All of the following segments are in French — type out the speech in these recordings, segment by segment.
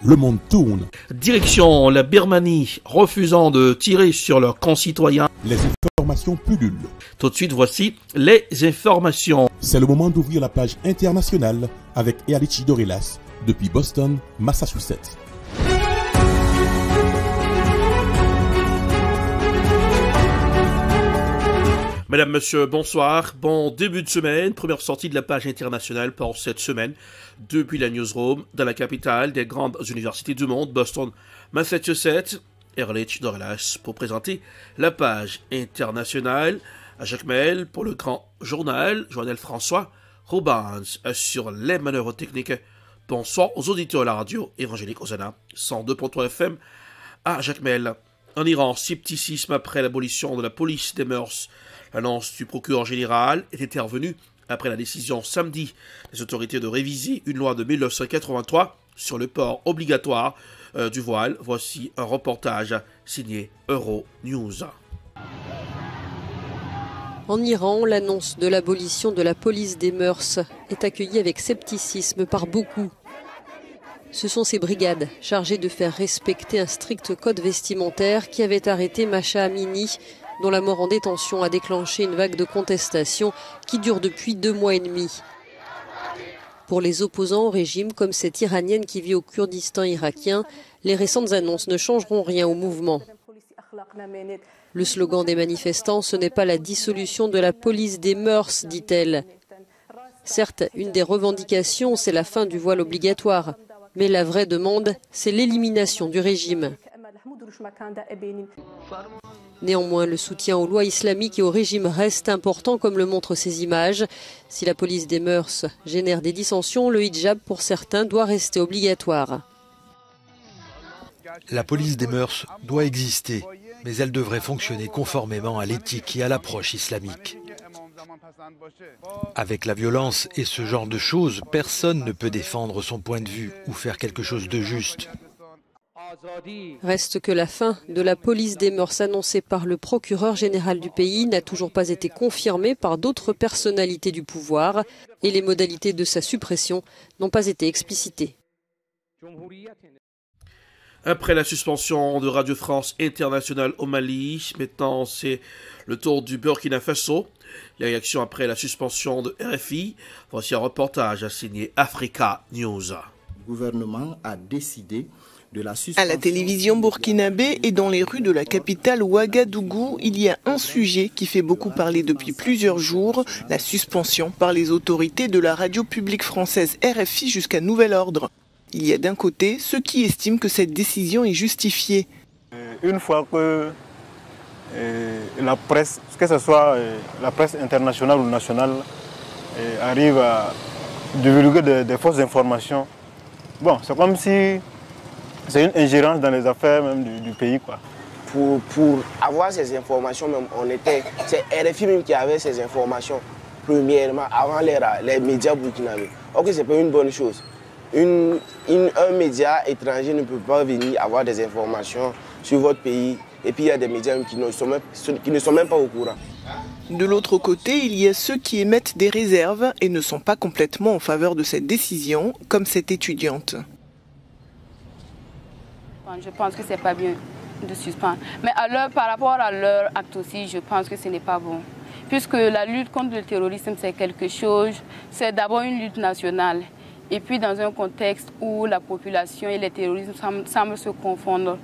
le monde tourne. Direction la Birmanie, refusant de tirer sur leurs concitoyens. Les informations pullulent. Tout de suite, voici les informations. C'est le moment d'ouvrir la page internationale avec Erlichi Dorelas depuis Boston, Massachusetts. Mesdames, Messieurs, bonsoir. Bon début de semaine. Première sortie de la page internationale pour cette semaine depuis la newsroom dans la capitale des grandes universités du monde, Boston, Massachusetts. Erlichi Dorelas pour présenter la page internationale. À Jacques Mel pour le grand journal François Roubans sur les manœuvres techniques. Bonsoir aux auditeurs de la radio évangélique Hosanna 102.3 FM à Jacques Mel. En Iran, scepticisme après l'abolition de la police des mœurs. L'annonce du procureur général est intervenue après la décision samedi des autorités de réviser une loi de 1983 sur le port obligatoire du voile. Voici un reportage signé Euronews. En Iran, l'annonce de l'abolition de la police des mœurs est accueillie avec scepticisme par beaucoup. Ce sont ces brigades chargées de faire respecter un strict code vestimentaire qui avait arrêté Mahsa Amini, dont la mort en détention a déclenché une vague de contestation qui dure depuis 2 mois et demi. Pour les opposants au régime, comme cette Iranienne qui vit au Kurdistan irakien, les récentes annonces ne changeront rien au mouvement. Le slogan des manifestants, ce n'est pas la dissolution de la police des mœurs, dit-elle. Certes, une des revendications, c'est la fin du voile obligatoire. Mais la vraie demande, c'est l'élimination du régime. Néanmoins, le soutien aux lois islamiques et au régime reste important, comme le montrent ces images. Si la police des mœurs génère des dissensions, le hijab, pour certains, doit rester obligatoire. La police des mœurs doit exister, mais elle devrait fonctionner conformément à l'éthique et à l'approche islamique. Avec la violence et ce genre de choses, personne ne peut défendre son point de vue ou faire quelque chose de juste. Reste que la fin de la police des mœurs annoncée par le procureur général du pays n'a toujours pas été confirmée par d'autres personnalités du pouvoir et les modalités de sa suppression n'ont pas été explicitées. Après la suspension de Radio France Internationale au Mali, maintenant c'est le tour du Burkina Faso. Les réactions après la suspension de RFI. Voici un reportage signé Africa News. Le gouvernement a décidé de la suspension. À la télévision burkinabé et dans les rues de la capitale Ouagadougou, il y a un sujet qui fait beaucoup parler depuis plusieurs jours, la suspension par les autorités de la radio publique française RFI jusqu'à nouvel ordre. Il y a d'un côté ceux qui estiment que cette décision est justifiée. Une fois que la presse, que ce soit la presse internationale ou nationale, arrive à divulguer des fausses informations, bon, c'est comme si c'est une ingérence dans les affaires même du pays, quoi. Pour avoir ces informations, même, c'est RFI même qui avait ces informations, premièrement, avant les médias burkinabés. Ok, c'est pas une bonne chose. Un média étranger ne peut pas venir avoir des informations sur votre pays et puis il y a des médias qui ne sont même pas au courant. De l'autre côté, il y a ceux qui émettent des réserves et ne sont pas complètement en faveur de cette décision, comme cette étudiante. Je pense que c'est pas bien de suspendre. Mais par rapport à leur acte aussi, je pense que ce n'est pas bon. Puisque la lutte contre le terrorisme, c'est quelque chose, c'est d'abord une lutte nationale. Et puis dans un contexte où la population et les terroristes semblent se confondre,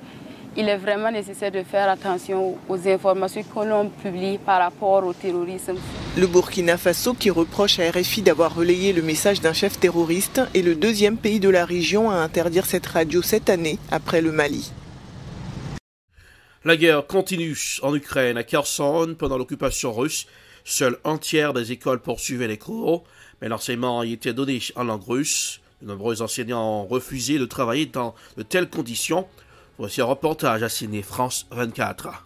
il est vraiment nécessaire de faire attention aux informations que l'on publie par rapport au terrorisme. Le Burkina Faso, qui reproche à RFI d'avoir relayé le message d'un chef terroriste, est le 2e pays de la région à interdire cette radio cette année, après le Mali. La guerre continue en Ukraine, à Kherson, pendant l'occupation russe. Seul un tiers des écoles poursuivaient les cours, mais l'enseignement y était donné en langue russe. De nombreux enseignants ont refusé de travailler dans de telles conditions. Voici un reportage à signer France 24.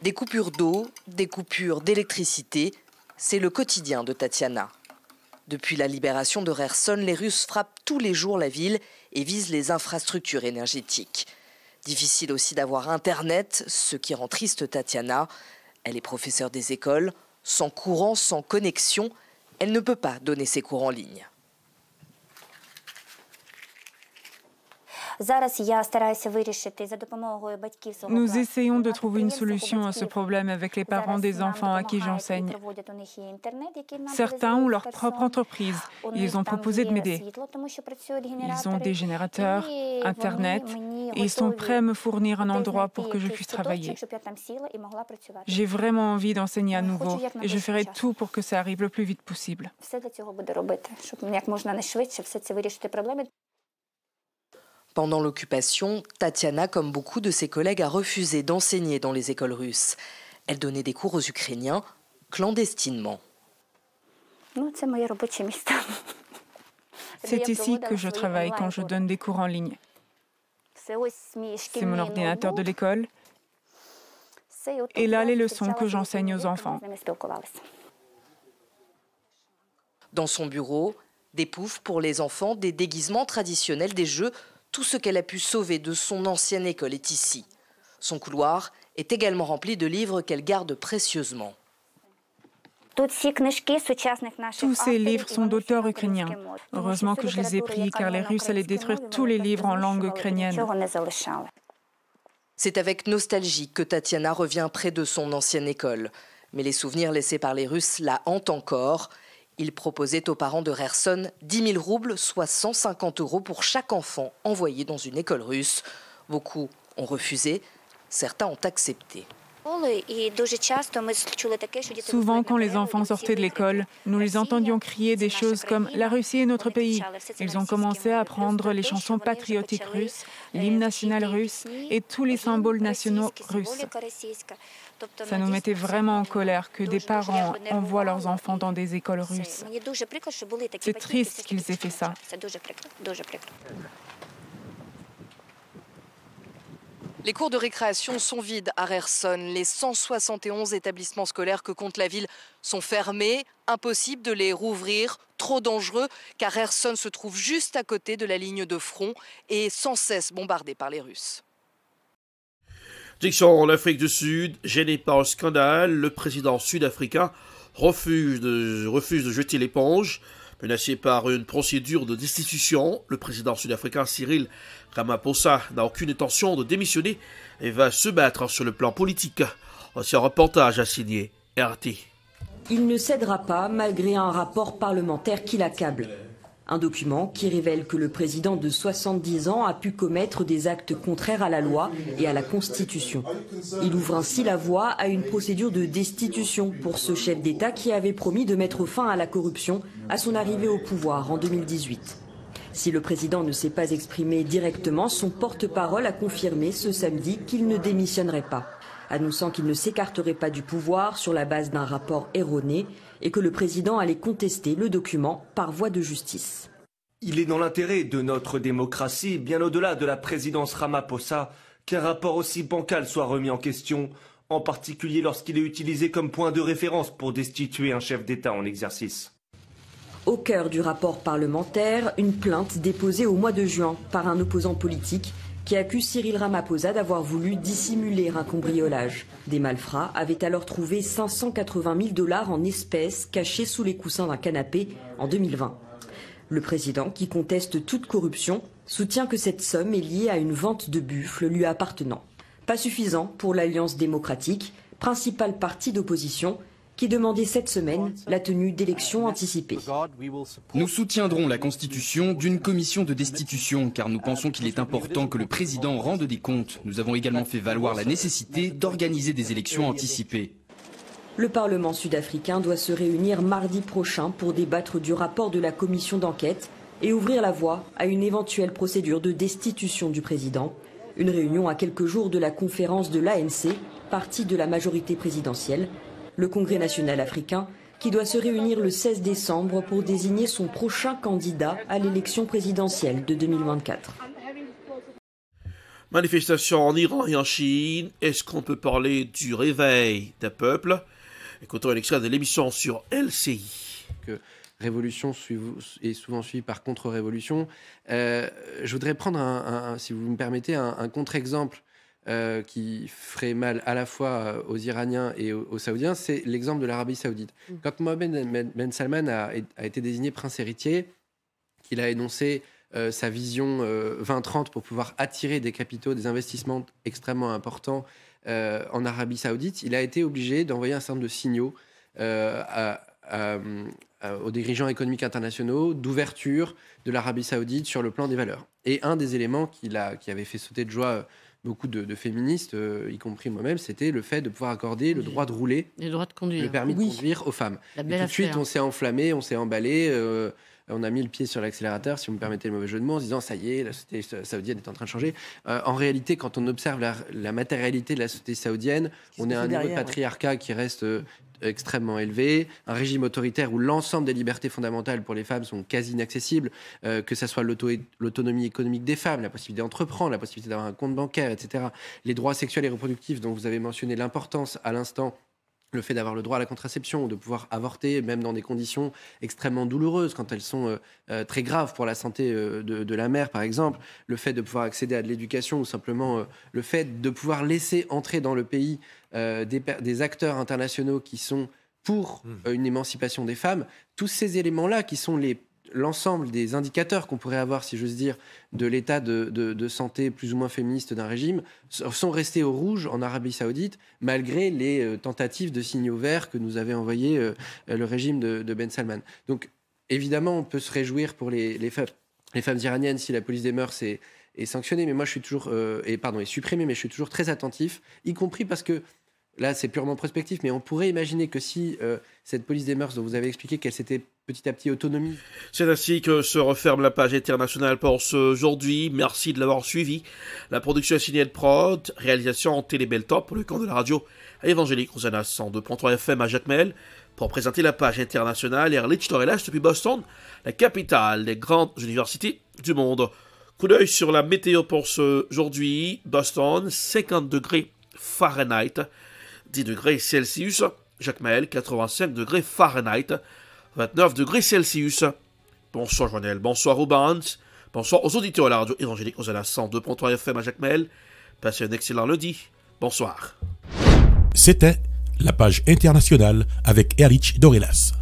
Des coupures d'eau, des coupures d'électricité, c'est le quotidien de Tatiana. Depuis la libération de Kherson, les Russes frappent tous les jours la ville et visent les infrastructures énergétiques. Difficile aussi d'avoir Internet, ce qui rend triste Tatiana. Elle est professeure des écoles. Sans courant, sans connexion, elle ne peut pas donner ses cours en ligne. Nous essayons de trouver une solution à ce problème avec les parents des enfants à qui j'enseigne. Certains ont leur propre entreprise. Ils ont proposé de m'aider. Ils ont des générateurs, Internet, et ils sont prêts à me fournir un endroit pour que je puisse travailler. J'ai vraiment envie d'enseigner à nouveau et je ferai tout pour que ça arrive le plus vite possible. Pendant l'occupation, Tatiana, comme beaucoup de ses collègues, a refusé d'enseigner dans les écoles russes. Elle donnait des cours aux Ukrainiens clandestinement. C'est ici que je travaille quand je donne des cours en ligne. C'est mon ordinateur de l'école. Et là, les leçons que j'enseigne aux enfants. Dans son bureau, des poufs pour les enfants, des déguisements traditionnels, des jeux, tout ce qu'elle a pu sauver de son ancienne école est ici. Son couloir est également rempli de livres qu'elle garde précieusement. Tous ces livres sont d'auteurs ukrainiens. Heureusement que je les ai pris, car les Russes allaient détruire tous les livres en langue ukrainienne. C'est avec nostalgie que Tatiana revient près de son ancienne école. Mais les souvenirs laissés par les Russes la hantent encore. Ils proposaient aux parents de Kherson 10 000 roubles, soit 150 € pour chaque enfant envoyé dans une école russe. Beaucoup ont refusé, certains ont accepté. Souvent, quand les enfants sortaient de l'école, nous les entendions crier des choses comme « La Russie est notre pays ». Ils ont commencé à apprendre les chansons patriotiques russes, l'hymne national russe et tous les symboles nationaux russes. Ça nous mettait vraiment en colère que des parents envoient leurs enfants dans des écoles russes. C'est triste qu'ils aient fait ça. Les cours de récréation sont vides à Kherson. Les 171 établissements scolaires que compte la ville sont fermés. Impossible de les rouvrir, trop dangereux, car Kherson se trouve juste à côté de la ligne de front et sans cesse bombardée par les Russes. Direction l'Afrique du Sud, gêné par un scandale, le président sud-africain refuse de jeter l'éponge. Menacé par une procédure de destitution, le président sud-africain Cyril Ramaphosa n'a aucune intention de démissionner et va se battre sur le plan politique. Voici un reportage à signer RT. Il ne cédera pas malgré un rapport parlementaire qui l'accable. Un document qui révèle que le président de 70 ans a pu commettre des actes contraires à la loi et à la Constitution. Il ouvre ainsi la voie à une procédure de destitution pour ce chef d'État qui avait promis de mettre fin à la corruption à son arrivée au pouvoir en 2018. Si le président ne s'est pas exprimé directement, son porte-parole a confirmé ce samedi qu'il ne démissionnerait pas, annonçant qu'il ne s'écarterait pas du pouvoir sur la base d'un rapport erroné et que le président allait contester le document par voie de justice. Il est dans l'intérêt de notre démocratie, bien au-delà de la présidence Ramaphosa, qu'un rapport aussi bancal soit remis en question, en particulier lorsqu'il est utilisé comme point de référence pour destituer un chef d'État en exercice. Au cœur du rapport parlementaire, une plainte déposée au mois de juin par un opposant politique qui accuse Cyril Ramaphosa d'avoir voulu dissimuler un cambriolage. Des malfrats avaient alors trouvé 580 000 $ en espèces cachés sous les coussins d'un canapé en 2020. Le président, qui conteste toute corruption, soutient que cette somme est liée à une vente de buffles lui appartenant. Pas suffisant pour l'Alliance démocratique, principal parti d'opposition, qui demandait cette semaine la tenue d'élections anticipées. Nous soutiendrons la constitution d'une commission de destitution car nous pensons qu'il est important que le président rende des comptes. Nous avons également fait valoir la nécessité d'organiser des élections anticipées. Le Parlement sud-africain doit se réunir mardi prochain pour débattre du rapport de la commission d'enquête et ouvrir la voie à une éventuelle procédure de destitution du président. Une réunion à quelques jours de la conférence de l'ANC, parti de la majorité présidentielle, le Congrès national africain, qui doit se réunir le 16 décembre pour désigner son prochain candidat à l'élection présidentielle de 2024. Manifestation en Iran et en Chine, est-ce qu'on peut parler du réveil d'un peuple? Écoutons un extrait de l'émission sur LCI. Révolution est souvent suivie par contre-révolution. Je voudrais prendre, si vous me permettez, un contre-exemple qui ferait mal à la fois aux Iraniens et aux Saoudiens, c'est l'exemple de l'Arabie Saoudite. Quand Mohammed Ben Salman a été désigné prince héritier, qu'il a énoncé sa vision 2030 pour pouvoir attirer des capitaux, des investissements extrêmement importants en Arabie Saoudite, il a été obligé d'envoyer un certain nombre de signaux aux dirigeants économiques internationaux d'ouverture de l'Arabie Saoudite sur le plan des valeurs. Et un des éléments qui avait fait sauter de joie beaucoup de féministes, y compris moi-même, c'était le fait de pouvoir accorder le droit de rouler, le permis de conduire aux femmes. Et tout de suite, on s'est enflammé, on s'est emballé, on a mis le pied sur l'accélérateur, si vous me permettez le mauvais jeu de mots, en se disant « ça y est, la société saoudienne est en train de changer ». En réalité, quand on observe la matérialité de la société saoudienne, on est à un niveau de patriarcat qui reste extrêmement élevé, un régime autoritaire où l'ensemble des libertés fondamentales pour les femmes sont quasi inaccessibles, que ce soit l'autonomie économique des femmes, la possibilité d'entreprendre, la possibilité d'avoir un compte bancaire, etc. Les droits sexuels et reproductifs dont vous avez mentionné l'importance à l'instant, le fait d'avoir le droit à la contraception, de pouvoir avorter, même dans des conditions extrêmement douloureuses, quand elles sont très graves pour la santé de la mère, par exemple, le fait de pouvoir accéder à de l'éducation ou simplement le fait de pouvoir laisser entrer dans le pays des acteurs internationaux qui sont pour une émancipation des femmes, tous ces éléments-là qui sont l'ensemble des indicateurs qu'on pourrait avoir, si j'ose dire, de l'état de santé plus ou moins féministe d'un régime, sont restés au rouge en Arabie Saoudite, malgré les tentatives de signaux verts que nous avait envoyés le régime de Ben Salman. Donc, évidemment, on peut se réjouir pour les femmes iraniennes si la police des mœurs est sanctionnée, mais moi, je suis toujours... est supprimée, mais je suis toujours très attentif, y compris parce que là, c'est purement prospectif, mais on pourrait imaginer que si cette police des mœurs dont vous avez expliqué qu'elle s'était petit à petit autonomie. C'est ainsi que se referme la page internationale pour aujourd'hui. Merci de l'avoir suivi. La production est signée de Prod, réalisation en Télébeltop pour le camp de la radio évangélique Rosanna 102.3 FM à Jacmel. Pour présenter la page internationale, Erlich Torelas depuis Boston, la capitale des grandes universités du monde. Coup d'œil sur la météo pour aujourd'hui. Boston, 50 degrés Fahrenheit. 10 degrés Celsius, Jacmel, 85 degrés Fahrenheit, 29 degrés Celsius. Bonsoir Joannel, bonsoir aux bands, bonsoir aux auditeurs à la radio évangélique Rosanna 102.3 FM à Jacmel. Passez un excellent lundi. Bonsoir. C'était la page internationale avec Erlich Torelas.